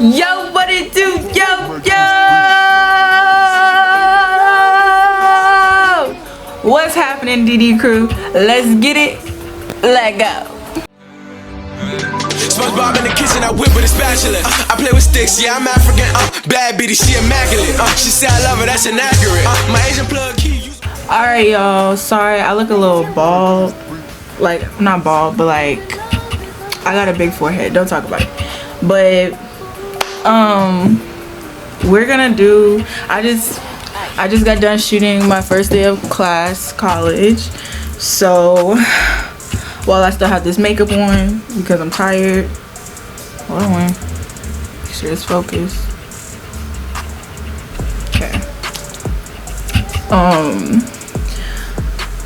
Yo, what it do? Yo, yo! What's happening, DD crew? Let's get it. Let go. SpongeBob in the kitchen, I whip with a spatula. I play with sticks, yeah, I'm African. Bad bitty, she immaculate. She said I love her, that's inaccurate. My Asian plug key. Alright, y'all. Sorry, I look a little bald. Like, not bald, but like, I got a big forehead. Don't talk about it. But we're gonna do, I just got done shooting my first day of class, college. So while I still have this makeup on because I'm tired, hold on, make sure it's focused. Okay.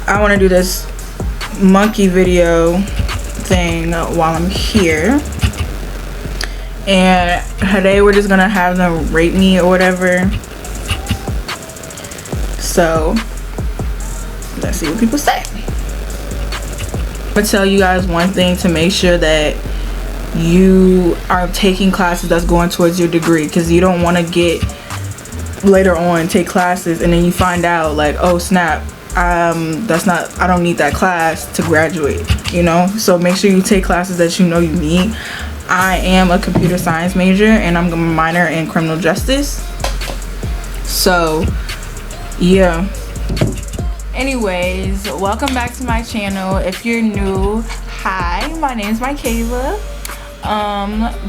I want to do this monkey video thing while I'm here. And today we're just gonna have them rate me or whatever. So let's see what people say. I'm gonna tell you guys one thing to make sure that you are taking classes that's going towards your degree, because you don't want to get later on take classes and then you find out like, oh snap, I don't need that class to graduate, you know. So make sure you take classes that you know you need. I am a computer science major and I'm a minor in criminal justice. So yeah. Anyways, welcome back to my channel. If you're new, hi, my name is Mykayla.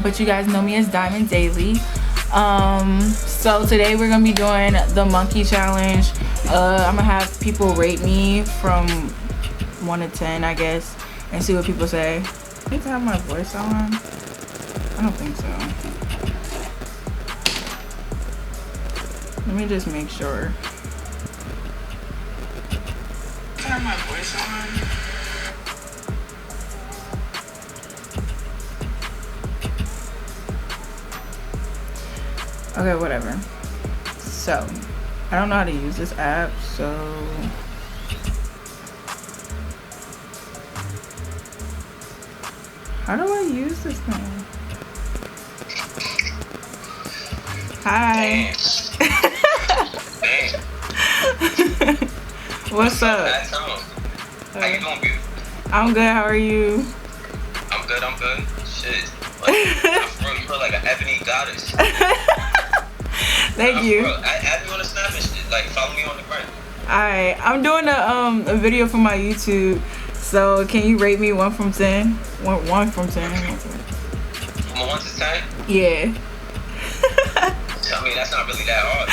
But you guys know me as Diamond Daily. So today we're gonna be doing the monkey challenge. I'm gonna have people rate me from 1 to 10, I guess, and see what people say. I need to have my voice on. I don't think so. Let me just make sure. Turn my voice on. Okay, whatever. So, I don't know how to use this app, so how do I use this thing? Hi. What's up? How you doing, beautiful? I'm good. How are you? I'm good. Shit. Like, you feel like an ebony goddess. Thank you. Add me on the Snap and shit. Like, follow me on the gram. Alright, I'm doing a video for my YouTube. So can you rate me 1 from 10? 1 from 10. From 1 to 10? Yeah. I mean, that's not really that hard.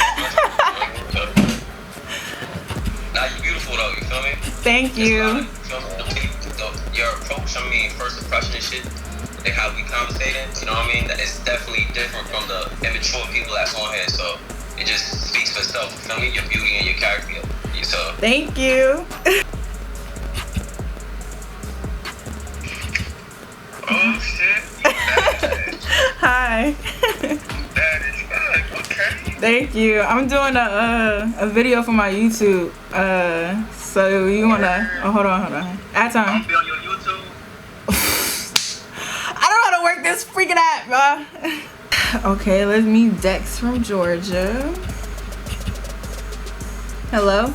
Now you're beautiful though, you feel me? Thank you. Your approach, I mean, first impression and shit, like how we conversating, you know what I mean? That is definitely different from the immature people that's on here. So it just speaks for itself, you feel me? Your beauty and your character. So thank you. Oh shit. Hi. That is good. Okay. Thank you. I'm doing a video for my YouTube. So you wanna? Oh, hold on. At time. I'm gonna be on your YouTube. I don't know how to work this freaking app, bro. Okay, let's meet Dex from Georgia. Hello.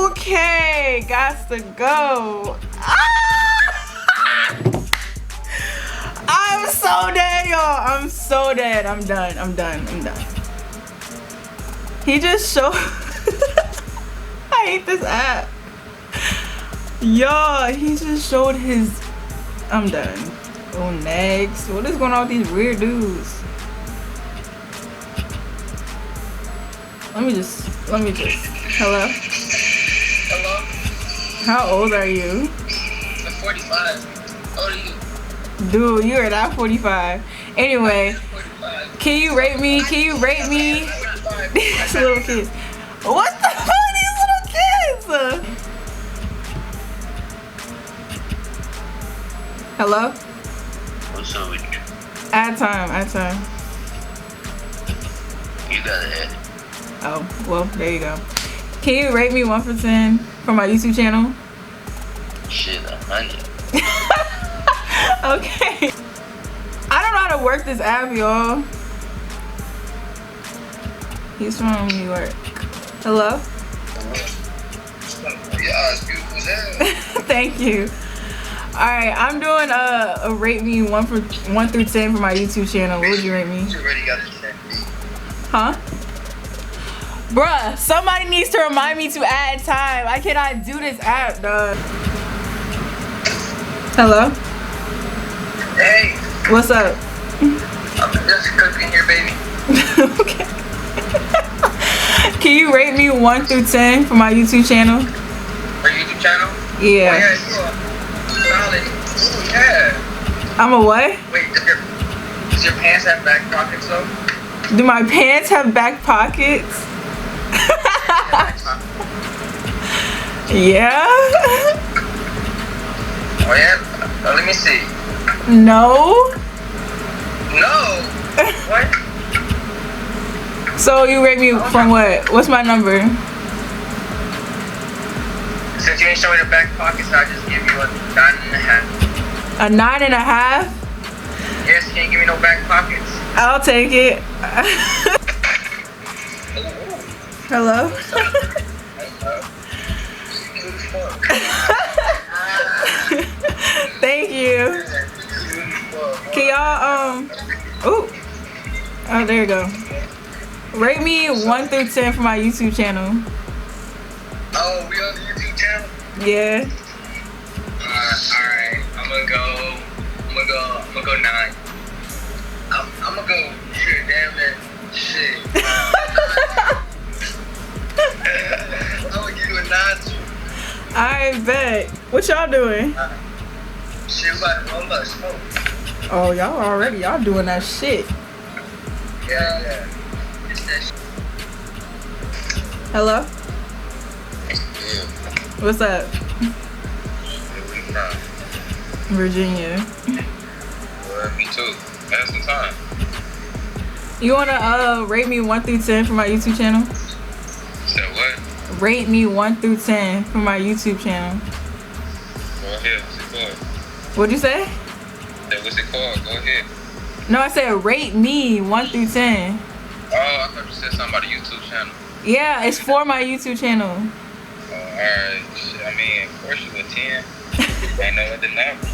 Okay, got to go. I'm so dead, y'all. I'm so dead. I'm done. He just showed. I hate this app. Y'all, he just showed his. I'm done. Oh, next. What is going on with these weird dudes? Let me just. Hello? Hello? How old are you? I'm 45. How old are you? Dude, you are not 45. Anyway, 45. can you rate me? These little kids. What the fuck are these little kids? Hello? What's up with you? At time. You got it. Oh, well, there you go. Can you rate me 1 from 10 for my YouTube channel? Shit, 100. Okay. don't know how to work this app, y'all. He's from New York. Hello? Your eyes beautiful as hell. Thank you. Alright, I'm doing a rate me 1 through 10 for my YouTube channel. What would you rate me? You already got a 10. Huh? Bruh, somebody needs to remind me to add time. I cannot do this app, dog. Hello? Hey, What's up? I'm just cooking here, baby. Okay. Can you rate me 1 through 10 for my YouTube channel? For your YouTube channel? Yeah. Oh, yeah, you are solid. Ooh, yeah. I'm a what? Wait, does your pants have back pockets though? Do my pants have back pockets? Yeah. Oh yeah? Let me see. No. No. What? So you rate me from what? What's my number? Since you ain't showing the back pockets, I'll just give you a 9.5. A 9.5? Yes, you can't give me no back pockets. I'll take it. Hello? Thank you. Can y'all oh, there you go. Rate me 1 through 10 for my YouTube channel. Oh, we on the YouTube channel? Yeah. Alright. I'm gonna go 9. I'm gonna go shit, damn it. Shit. I'm gonna give you a 9 too. I bet. What y'all doing? Shit, I'm about to smoke. Oh, y'all doing that shit. Yeah. It's that shit. Hello? Yeah. What's up? Where we from? Virginia. Me too. Have some time. You wanna rate me 1 through 10 for my YouTube channel? Said what? Rate me 1 through 10 for my YouTube channel. Go ahead. What's it called? What'd you say? What's it called? Go ahead. No, I said rate me 1 through 10. Oh, I thought you said something about a YouTube channel. Yeah, it's for my YouTube channel. Alright. I mean, of course you a 10. Ain't no other number.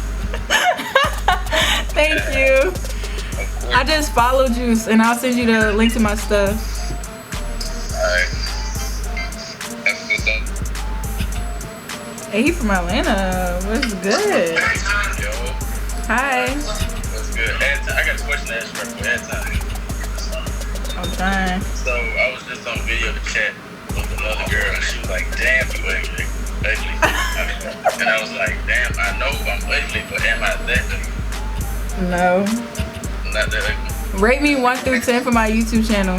Thank you. Of course. I just followed you and I'll send you the link to my stuff. Alright. That's good stuff. Hey, he from Atlanta. What's good? Yo. Hi. What's good? I got a question to ask you right quick. I'm trying. So I was just on video chat with another girl and she was like, damn, you ugly. And I was like, damn, I know I'm ugly, but am I that ugly? No. Not that ugly. Rate me 1 through 10 for my YouTube channel.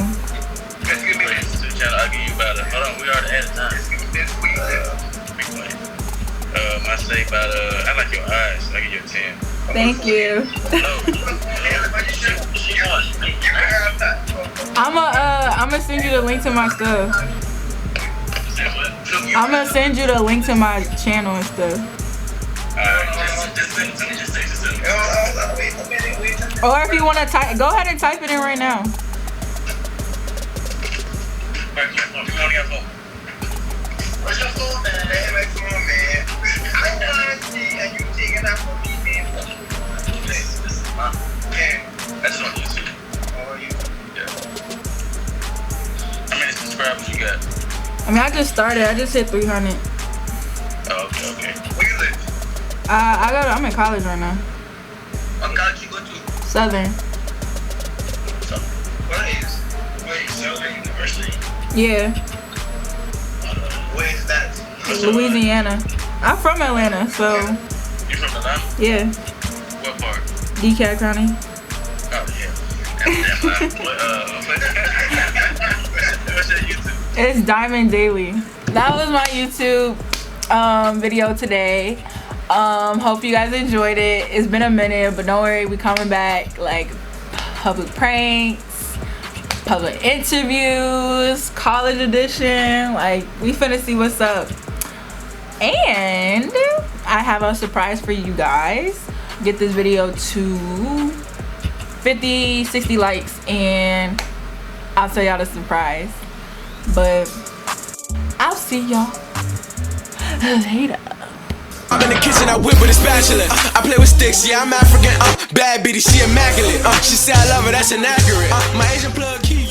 Give me the YouTube channel, I'll give you about a, hold on, we already added time. I say about, I like your eyes, I give you a 10. Thank you. I'm gonna send you the link to my stuff. I'm gonna send you the link to my channel and stuff. Or if you wanna type, go ahead and type it in right now. What's your phone, man? Come on, man. I want to see and you taking that from me, man. This is my man. That's on YouTube. Oh, you? Yeah. How many subscribers you got? I mean, I just started. I just hit 300. Oh, okay. Where you live? I'm in college right now. What college you go to? Southern. So, wait, Southern University? Yeah. Where is that? Louisiana. I'm from Atlanta, so. You from Atlanta? Yeah. What part? DeKalb County. Oh, yeah. What's your YouTube? It's Diamond Daily. That was my YouTube video today. Hope you guys enjoyed it. It's been a minute, but don't worry, we coming back. Like public pranks, public interviews, college edition. Like we finna see what's up. And I have a surprise for you guys. Get this video to 50, 60 likes, and I'll tell y'all the surprise. But I'll see y'all later. I'm in the kitchen, I whip with a spatula. I play with sticks, yeah, I'm African. Bad bitty, she immaculate. She say I love her, that's inaccurate. My Asian plug key.